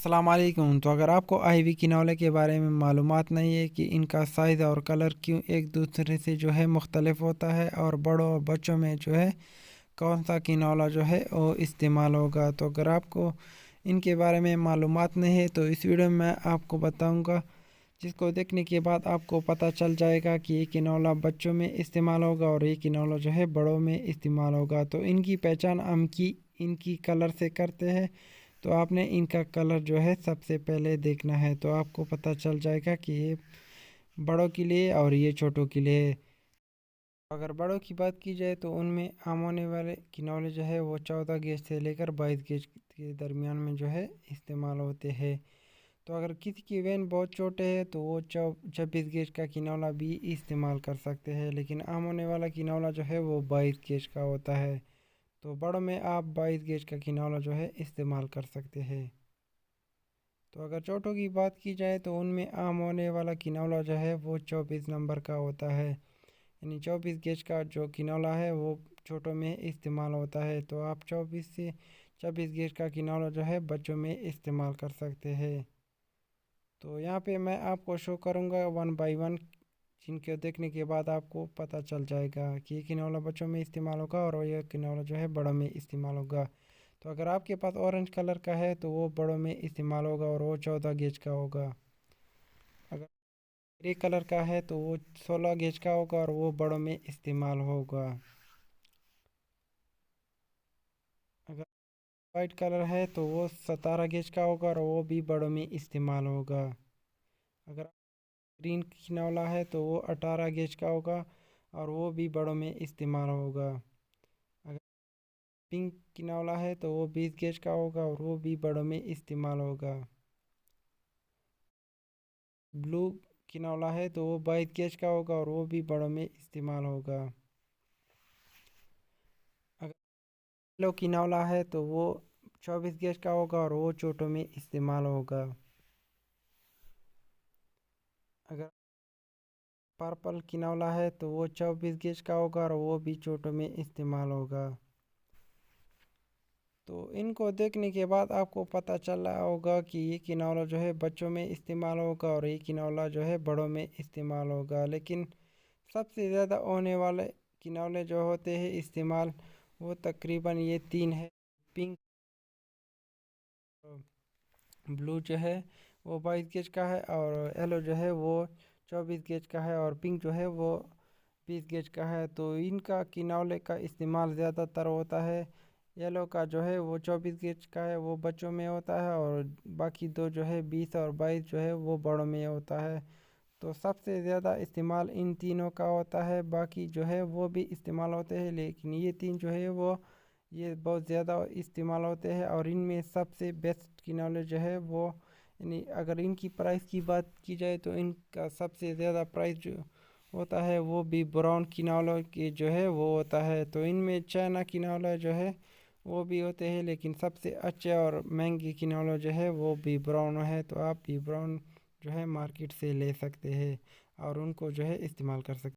السلام علیکم۔ تو اگر آپ کو آئی وی کنولے کے بارے میں معلومات نہیں ہے کہ ان کا سائز اور کلر کیوں ایک دوسرے سے مختلف ہوتا ہے اور بڑوں اور بچوں میں کون سا کنولا وہ استعمال ہوگا، تو اگر آپ کو ان کے بارے میں معلومات نہیں ہے تو اس ویڈیو میں آپ کو بتاؤں گا، جس کو دیکھنے کے بعد آپ کو پتہ چل جائے گا کہ یہ کنولا بچوں میں استعمال ہوگا اور یہ کنولا بڑوں میں استعمال ہوگا۔ تو ان کی پہچان ہم ان کی کلر سے کرتے ہیں۔ تو آپ نے ان کا کلر سب سے پہلے دیکھنا ہے، تو آپ کو پتہ چل جائے گا کہ یہ بڑوں کے لیے اور یہ چھوٹوں کے لیے۔ اگر بڑوں کی بات کی جائے تو ان میں عام ہونے والے کنولے وہ 14 گیج سے لے کر 22 گیج کے درمیان میں استعمال ہوتے ہیں۔ تو اگر کسی کی وین بہت چھوٹے ہے تو وہ 26 گیج کا کنولا بھی استعمال کر سکتے ہیں، لیکن عام ہونے والا کنولا وہ 22 گیج کا ہوتا ہے۔ تو بڑوں میں آپ 22 گیج کا کنولا استعمال کر سکتے ہیں۔ تو اگر چھوٹوں کی بات کی جائے تو ان میں عام ہونے والا کنولا وہ 24 نمبر کا ہوتا ہے، یعنی 24 گیج کا جو کنولا ہے وہ چھوٹوں میں استعمال ہوتا ہے۔ تو آپ 24 سے 26 گیج کا کنولا بچوں میں استعمال کر سکتے ہیں۔ تو یہاں پہ میں آپ کو شو کروں گا 1 بائی 1، جن کے دیکھنے کے بعد آپ کو پتہ چل جائے گا کہ یہ کنولا بچوں میں استعمال ہوگا اور یہ کنولا بڑوں میں استعمال ہوگا۔ تو اگر آپ کے پاس اورنج کلر کا ہے تو وہ بڑوں میں استعمال ہوگا اور وہ 14 گیج کا ہوگا۔ اگر گرے کلر کا ہے تو وہ 16 گیج کا ہوگا اور وہ بڑوں میں استعمال ہوگا۔ اگر وائٹ کلر ہے تو وہ 17 گیج کا ہوگا اور وہ بھی بڑوں میں استعمال ہوگا۔ اگر گرین کنولا ہے تو وہ 18 گیج کا ہوگا اور وہ بھی بڑوں میں استعمال ہوگا۔ اگر پنک کنولا ہے تو وہ 20 گیج کا ہوگا اور وہ بھی بڑوں میں استعمال ہوگا۔ بلو کنولا ہے تو وہ 22 گیج کا ہوگا اور وہ بھی بڑوں میں استعمال ہوگا۔ اگر یلو کنولا ہے تو وہ 24 گیج کا ہوگا اور وہ چھوٹوں میں استعمال ہوگا۔ اگر پرپل کنولا ہے تو وہ 24 گیج کا ہوگا اور وہ بھی چھوٹوں میں استعمال ہوگا۔ تو ان کو دیکھنے کے بعد آپ کو پتہ چلا ہوگا کہ یہ کنولا بچوں میں استعمال ہوگا اور یہ کنولا بڑوں میں استعمال ہوگا، لیکن سب سے زیادہ ہونے والے کنولے ہوتے ہیں استعمال، وہ تقریباً یہ 3 ہے: پنک، بلو وہ 22 گیج کا ہے، اور یلو وہ 24 گیج کا ہے، اور پنک وہ 20 گیج کا ہے۔ تو ان کا کنولے کا استعمال زیادہ تر ہوتا ہے۔ یلو کا وہ 24 گیج کا ہے، وہ بچوں میں ہوتا ہے، اور باقی دو 20 اور 22 وہ بڑوں میں ہوتا ہے۔ تو سب سے زیادہ استعمال ان تینوں کا ہوتا ہے، باقی وہ بھی استعمال ہوتے ہیں، لیکن یہ تین وہ یہ بہت زیادہ استعمال ہوتے ہیں۔ اور ان میں سب سے بیسٹ کنولے وہ، یعنی اگر ان کی پرائس کی بات کی جائے تو ان کا سب سے زیادہ پرائس ہوتا ہے وہ بھی براؤن کنولا کے وہ ہوتا ہے۔ تو ان میں چائنا کنولا وہ بھی ہوتے ہیں، لیکن سب سے اچھے اور مہنگی کنولا وہ بھی براؤن ہے۔ تو آپ بھی براؤن مارکیٹ سے لے سکتے ہیں اور ان کو استعمال کر سکتے ہیں۔